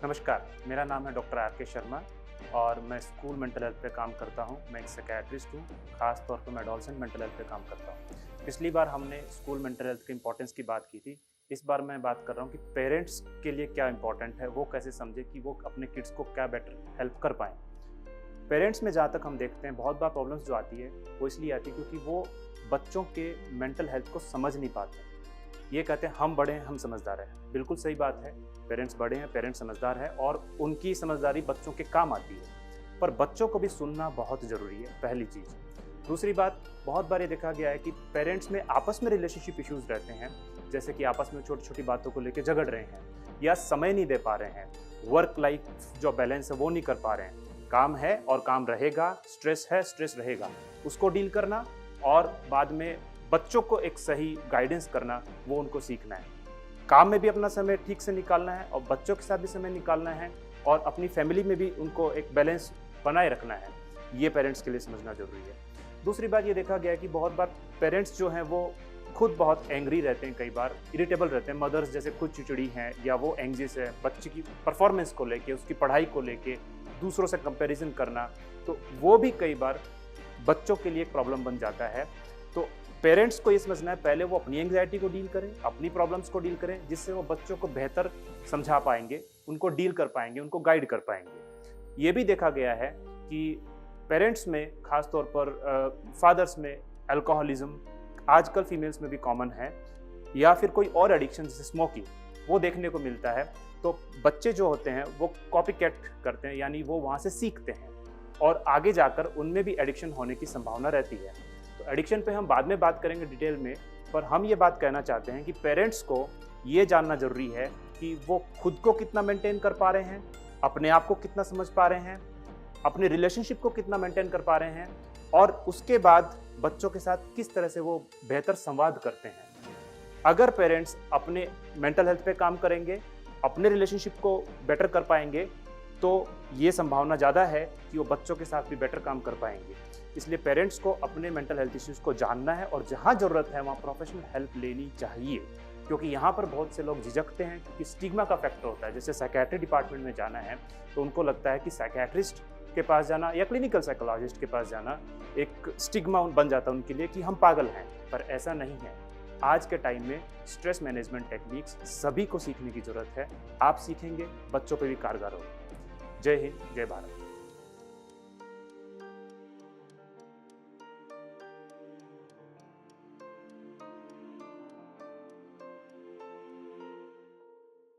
नमस्कार, मेरा नाम है डॉक्टर आर के शर्मा और मैं स्कूल मेंटल हेल्थ पे काम करता हूँ। मैं एक साइकियाट्रिस्ट हूँ, ख़ास तौर पे मैं एडोलसेंट मेंटल हेल्थ पे काम करता हूँ। पिछली बार हमने स्कूल मेंटल हेल्थ के इम्पोर्टेंस की बात की थी। इस बार मैं बात कर रहा हूँ कि पेरेंट्स के लिए क्या इम्पोर्टेंट है, वो कैसे समझे कि वो अपने किड्स को क्या बेटर हेल्प कर पाएँ। पेरेंट्स में जहाँ तक हम देखते हैं बहुत बार प्रॉब्लम्स जो आती है, वो इसलिए आती है क्योंकि वो बच्चों के मेंटल हेल्थ को समझ नहीं पाते। ये कहते हैं हम बड़े हैं, हम समझदार हैं। बिल्कुल सही बात है, पेरेंट्स बड़े हैं, पेरेंट्स समझदार हैं और उनकी समझदारी बच्चों के काम आती है। पर बच्चों को भी सुनना बहुत ज़रूरी है, पहली चीज़। दूसरी बात, बहुत बार ये देखा गया है कि पेरेंट्स में आपस में रिलेशनशिप इश्यूज़ रहते हैं, जैसे कि आपस में छोटी-छोटी बातों को लेके झगड़ रहे हैं या समय नहीं दे पा रहे हैं, वर्क लाइफ जो बैलेंस है वो नहीं कर पा रहे हैं। काम है और काम रहेगा, स्ट्रेस है, स्ट्रेस रहेगा, उसको डील करना और बाद में बच्चों को एक सही गाइडेंस करना, वो उनको सीखना है। काम में भी अपना समय ठीक से निकालना है और बच्चों के साथ भी समय निकालना है और अपनी फैमिली में भी उनको एक बैलेंस बनाए रखना है। ये पेरेंट्स के लिए समझना ज़रूरी है। दूसरी बात ये देखा गया है कि बहुत बार पेरेंट्स जो हैं वो खुद बहुत एंग्री रहते हैं, कई बार इरिटेबल रहते हैं। मदर्स जैसे खुद चिड़चिड़ी हैं या वो एंग्जियस है बच्चे की परफॉर्मेंस को लेके, उसकी पढ़ाई को लेके, दूसरों से कंपैरिजन करना, तो वो भी कई बार बच्चों के लिए एक प्रॉब्लम बन जाता है। तो पेरेंट्स को ये समझना है, पहले वो अपनी एंग्जाइटी को डील करें, अपनी प्रॉब्लम्स को डील करें, जिससे वो बच्चों को बेहतर समझा पाएंगे, उनको डील कर पाएंगे, उनको गाइड कर पाएंगे। ये भी देखा गया है कि पेरेंट्स में, खास तौर पर फादर्स में अल्कोहलिज्म आजकल फीमेल्स में भी कॉमन है, या फिर कोई और एडिक्शन जैसे स्मोकिंग, वो देखने को मिलता है। तो बच्चे जो होते हैं वो कॉपी कैट करते हैं, यानी वो वहाँ से सीखते हैं और आगे जाकर उनमें भी एडिक्शन होने की संभावना रहती है। तो एडिक्शन पे हम बाद में बात करेंगे डिटेल में, पर हम ये बात कहना चाहते हैं कि पेरेंट्स को ये जानना ज़रूरी है कि वो खुद को कितना मेंटेन कर पा रहे हैं, अपने आप को कितना समझ पा रहे हैं, अपने रिलेशनशिप को कितना मेंटेन कर पा रहे हैं और उसके बाद बच्चों के साथ किस तरह से वो बेहतर संवाद करते हैं। अगर पेरेंट्स अपने मेंटल हेल्थ पे काम करेंगे, अपने रिलेशनशिप को बेटर कर पाएंगे, तो ये संभावना ज़्यादा है कि वो बच्चों के साथ भी बेटर काम कर पाएंगे। इसलिए पेरेंट्स को अपने मेंटल हेल्थ इश्यूज़ को जानना है और जहाँ ज़रूरत है वहाँ प्रोफेशनल हेल्प लेनी चाहिए, क्योंकि यहाँ पर बहुत से लोग झिझकते हैं क्योंकि स्टिग्मा का फैक्टर होता है। जैसे साइकियाट्री डिपार्टमेंट में जाना है तो उनको लगता है कि साइकियाट्रिस्ट के पास जाना या क्लिनिकल साइकोलॉजिस्ट के पास जाना एक स्टिग्मा बन जाता है उनके लिए कि हम पागल हैं, पर ऐसा नहीं है। आज के टाइम में स्ट्रेस मैनेजमेंट टेक्निक्स सभी को सीखने की ज़रूरत है। आप सीखेंगे, बच्चों पर भी कारगर होगा। जय हिंद, जय भारत।